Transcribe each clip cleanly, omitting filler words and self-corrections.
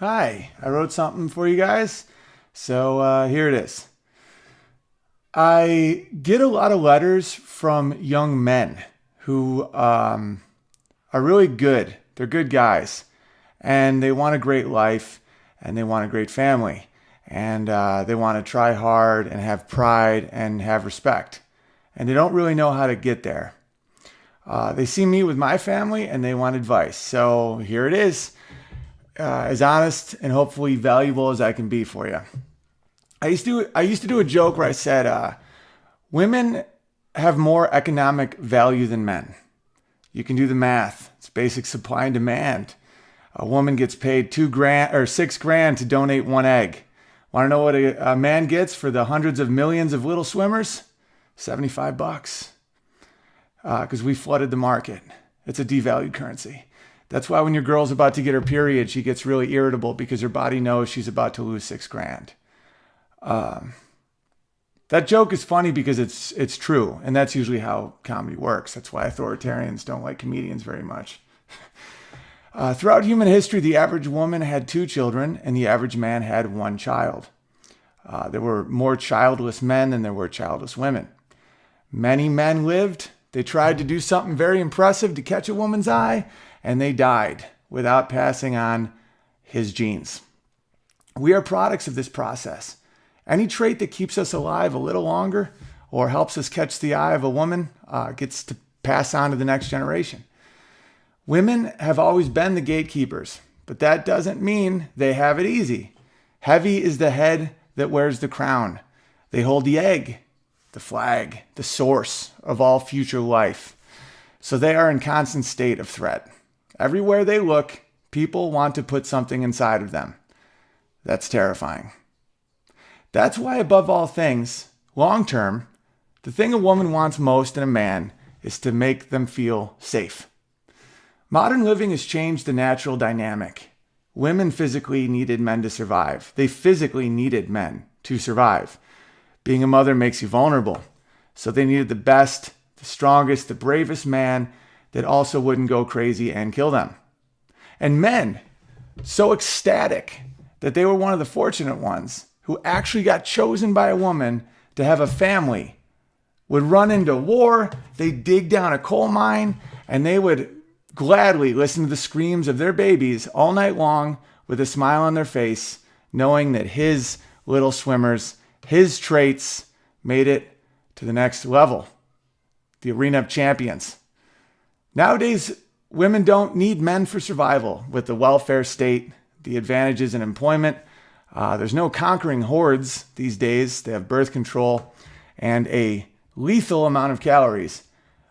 Hi, I wrote something for you guys, so here it is. I get a lot of letters from young men who are really good. They're good guys, and they want a great life, and they want a great family, and they want to try hard and have pride and have respect, and they don't really know how to get there. They see me with my family, and they want advice. So here it is, as honest and hopefully valuable as I can be for you. I used to do a joke where I said, women have more economic value than men. You can do the math. It's basic supply and demand. A woman gets paid $2,000 or $6,000 to donate one egg. Want to know what a man gets for the hundreds of millions of little swimmers? $75. Because we flooded the market. It's a devalued currency. That's why when your girl's about to get her period, she gets really irritable because her body knows she's about to lose $6,000. That joke is funny because it's true, and that's usually how comedy works. That's why authoritarians don't like comedians very much. Throughout human history, the average woman had 2 children, and the average man had 1 child. There were more childless men than there were childless women. Many men lived. They tried to do something very impressive to catch a woman's eye, and they died without passing on his genes. We are products of this process. Any trait that keeps us alive a little longer or helps us catch the eye of a woman gets to pass on to the next generation. Women have always been the gatekeepers, but that doesn't mean they have it easy. Heavy is the head that wears the crown. They hold the egg, the flag, the source of all future life. So they are in constant state of threat. Everywhere they look, people want to put something inside of them. That's terrifying. That's why, above all things, long term, the thing a woman wants most in a man is to make them feel safe. Modern living has changed the natural dynamic. Women physically needed men to survive. They physically needed men to survive. Being a mother makes you vulnerable. So they needed the best, the strongest, the bravest man that also wouldn't go crazy and kill them. And men, so ecstatic that they were one of the fortunate ones who actually got chosen by a woman to have a family, would run into war, they'd dig down a coal mine, and they would gladly listen to the screams of their babies all night long with a smile on their face, knowing that his little swimmers, his traits, made it to the next level, the arena of champions. Nowadays, women don't need men for survival with the welfare state, the advantages in employment. There's no conquering hordes these days. They have birth control and a lethal amount of calories.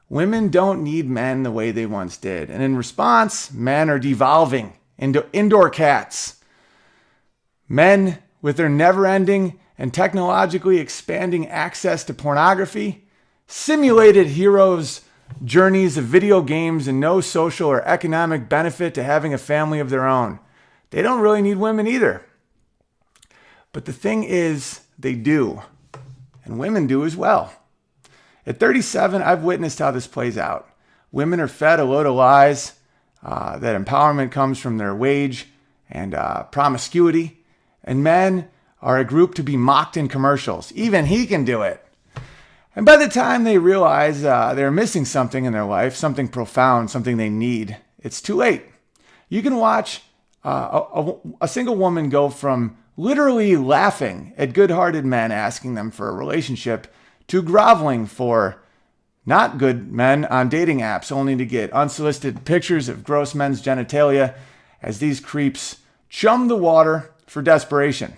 Women don't need men the way they once did. And in response, men are devolving into indoor cats. Men, with their never-ending and technologically expanding access to pornography, simulated heroes' journeys of video games, and no social or economic benefit to having a family of their own. They don't really need women either. But the thing is, they do. And women do as well. At 37, I've witnessed how this plays out. Women are fed a load of lies, that empowerment comes from their wage and promiscuity. And men are a group to be mocked in commercials. Even he can do it. And by the time they realize they're missing something in their life, something profound, something they need, it's too late. You can watch a single woman go from literally laughing at good-hearted men asking them for a relationship to groveling for not good men on dating apps only to get unsolicited pictures of gross men's genitalia as these creeps chum the water for desperation.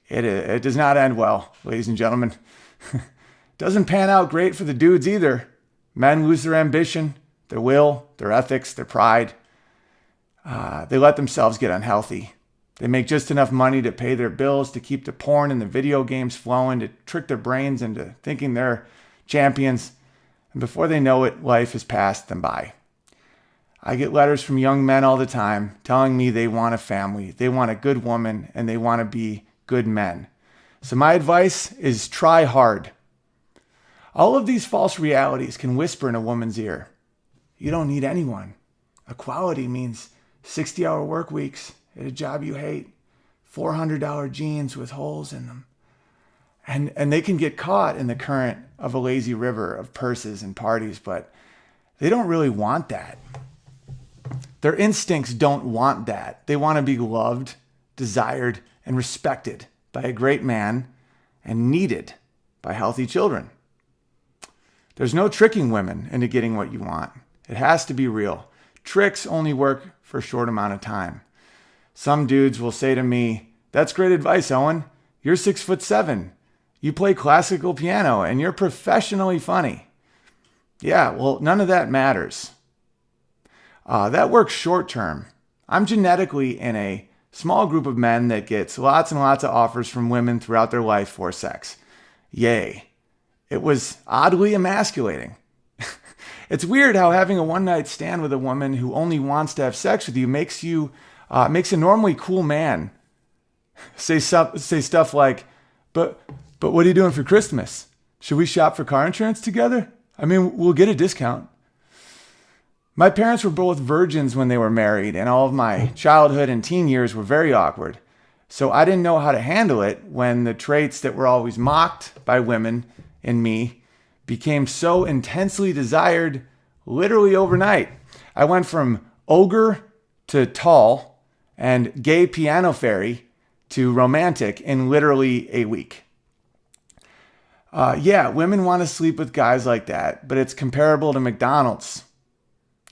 It does not end well, ladies and gentlemen. Doesn't pan out great for the dudes either. Men lose their ambition, their will, their ethics, their pride. They let themselves get unhealthy. They make just enough money to pay their bills, to keep the porn and the video games flowing, to trick their brains into thinking they're champions. And before they know it, life has passed them by. I get letters from young men all the time telling me they want a family, they want a good woman, and they want to be good men. So my advice is try hard. All of these false realities can whisper in a woman's ear. You don't need anyone. Equality means 60-hour work weeks at a job you hate, $400 jeans with holes in them. And they can get caught in the current of a lazy river of purses and parties, but they don't really want that. Their instincts don't want that. They want to be loved, desired, and respected by a great man and needed by healthy children. There's no tricking women into getting what you want. It has to be real. Tricks only work for a short amount of time. Some dudes will say to me, "That's great advice, Owen. You're 6'7". You play classical piano and you're professionally funny." Yeah, well, none of that matters. That works short term. I'm genetically in a small group of men that gets lots and lots of offers from women throughout their life for sex. Yay. It was oddly emasculating. It's weird how having a one-night stand with a woman who only wants to have sex with you makes a normally cool man say stuff like, but what are you doing for Christmas? Should we shop for car insurance together? I mean, we'll get a discount. My parents were both virgins when they were married, and all of my childhood and teen years were very awkward. So I didn't know how to handle it when the traits that were always mocked by women in me became so intensely desired literally overnight. I went from ogre to tall and gay piano fairy to romantic in literally a week. Yeah, women want to sleep with guys like that, but it's comparable to McDonald's.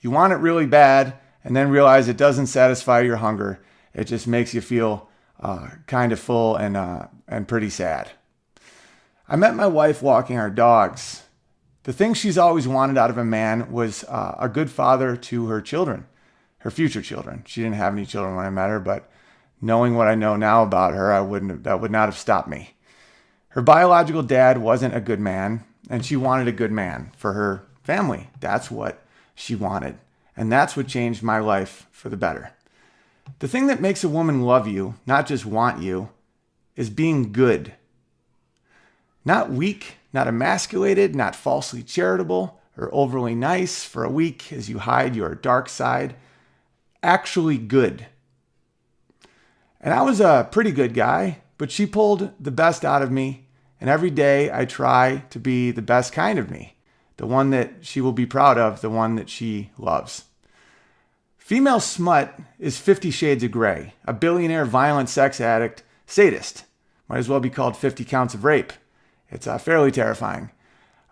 You want it really bad and then realize it doesn't satisfy your hunger. It just makes you feel kind of full and pretty sad. I met my wife walking our dogs. The thing she's always wanted out of a man was a good father to her children, her future children. She didn't have any children when I met her, but knowing what I know now about her, that would not have stopped me. Her biological dad wasn't a good man, and she wanted a good man for her family. That's what she wanted. And that's what changed my life for the better. The thing that makes a woman love you, not just want you, is being good. Not weak, not emasculated, not falsely charitable or overly nice for a week as you hide your dark side. Actually good. And I was a pretty good guy, but she pulled the best out of me. And every day I try to be the best kind of me. The one that she will be proud of, the one that she loves. Female smut is 50 Shades of Grey, a billionaire violent sex addict, sadist. Might as well be called 50 Counts of Rape. It's fairly terrifying.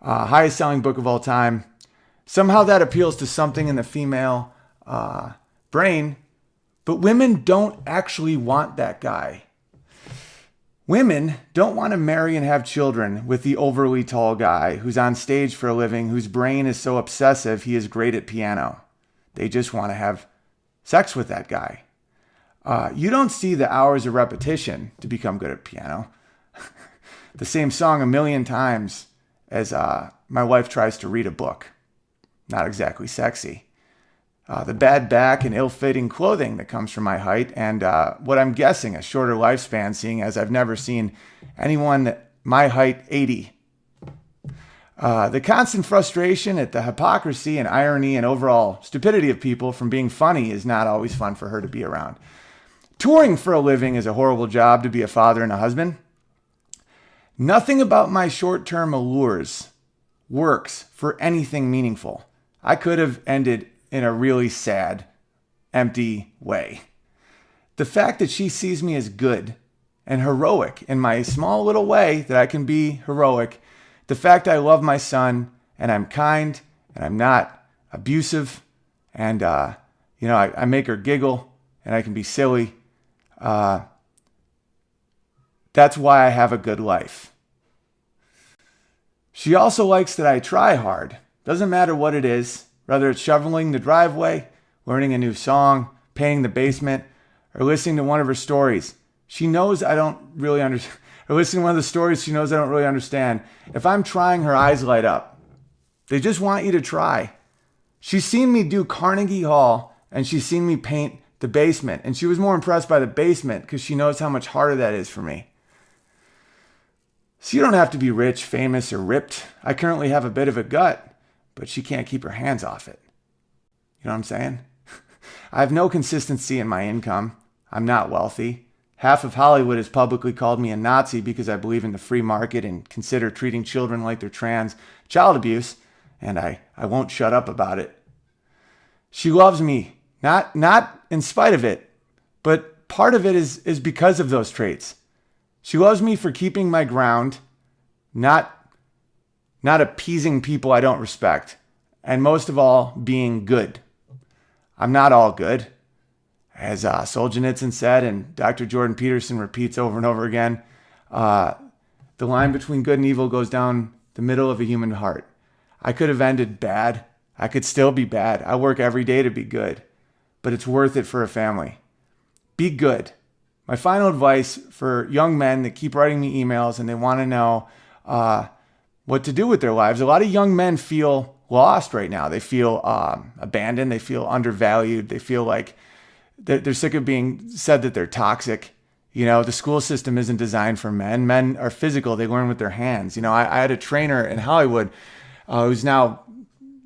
Highest selling book of all time. Somehow that appeals to something in the female brain, but women don't actually want that guy. Women don't want to marry and have children with the overly tall guy who's on stage for a living, whose brain is so obsessive he is great at piano. They just want to have sex with that guy. You don't see the hours of repetition to become good at piano. The same song a million times as my wife tries to read a book. Not exactly sexy. The bad back and ill-fitting clothing that comes from my height, and what I'm guessing a shorter lifespan, seeing as I've never seen anyone my height 80. The constant frustration at the hypocrisy and irony and overall stupidity of people from being funny is not always fun for her to be around. Touring for a living is a horrible job to be a father and a husband. Nothing about my short-term allures works for anything meaningful. I could have ended in a really sad, empty way. The fact that she sees me as good and heroic in my small little way that I can be heroic, the fact I love my son and I'm kind and I'm not abusive and, I make her giggle and I can be silly. That's why I have a good life. She also likes that I try hard. Doesn't matter what it is, whether it's shoveling the driveway, learning a new song, painting the basement, or listening to one of her stories. She knows I don't really understand. Or listening to one of the stories she knows I don't really understand. If I'm trying, her eyes light up. They just want you to try. She's seen me do Carnegie Hall, and she's seen me paint the basement. And she was more impressed by the basement because she knows how much harder that is for me. So you don't have to be rich, famous, or ripped. I currently have a bit of a gut, but she can't keep her hands off it. You know what I'm saying? I have no consistency in my income. I'm not wealthy. Half of Hollywood has publicly called me a Nazi because I believe in the free market and consider treating children like they're trans child abuse, and I won't shut up about it. She loves me, not in spite of it, but part of it is because of those traits. She loves me for keeping my ground, not appeasing people I don't respect, and most of all, being good. I'm not all good. As Solzhenitsyn said, and Dr. Jordan Peterson repeats over and over again, the line between good and evil goes down the middle of a human heart. I could have ended bad. I could still be bad. I work every day to be good, but it's worth it for a family. Be good. My final advice for young men that keep writing me emails and they want to know what to do with their lives. A lot of young men feel lost right now. They feel abandoned. They feel undervalued. They feel like they're sick of being said that they're toxic. You know, the school system isn't designed for men. Men are physical. They learn with their hands. You know, I had a trainer in Hollywood who's now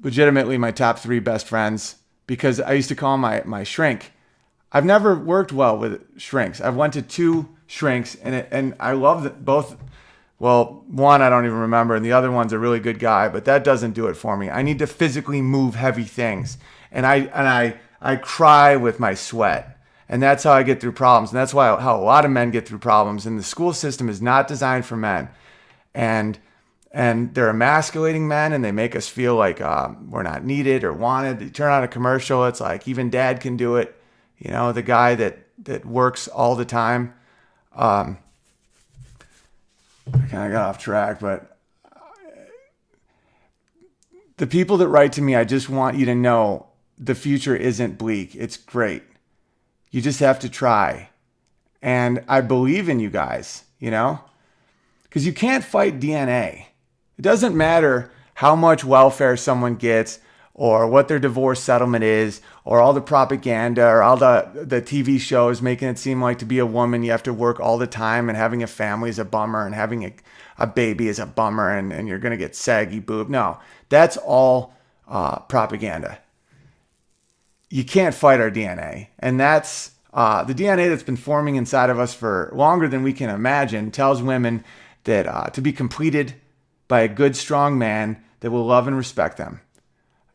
legitimately my top 3 best friends because I used to call him my shrink. I've never worked well with shrinks. I've went to 2 shrinks and I love both. Well, one I don't even remember, and the other one's a really good guy, but that doesn't do it for me. I need to physically move heavy things, and I cry with my sweat, and that's how I get through problems, and that's how a lot of men get through problems. And the school system is not designed for men, and they're emasculating men, and they make us feel like we're not needed or wanted. You turn on a commercial, it's like even dad can do it. You know, the guy that works all the time. I kind of got off track, but the people that write to me, I just want you to know the future isn't bleak. It's great. You just have to try. And I believe in you guys, you know, because you can't fight DNA. It doesn't matter how much welfare someone gets or what their divorce settlement is or all the propaganda or all the TV shows making it seem like to be a woman you have to work all the time and having a family is a bummer and having a baby is a bummer and you're going to get saggy boob. No, that's all propaganda. You can't fight our DNA. And that's the DNA that's been forming inside of us for longer than we can imagine tells women that to be completed by a good, strong man that will love and respect them.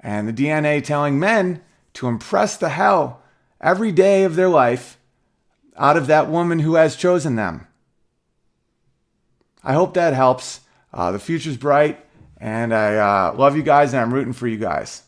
And the DNA telling men to impress the hell every day of their life out of that woman who has chosen them. I hope that helps. The future's bright, and I love you guys, and I'm rooting for you guys.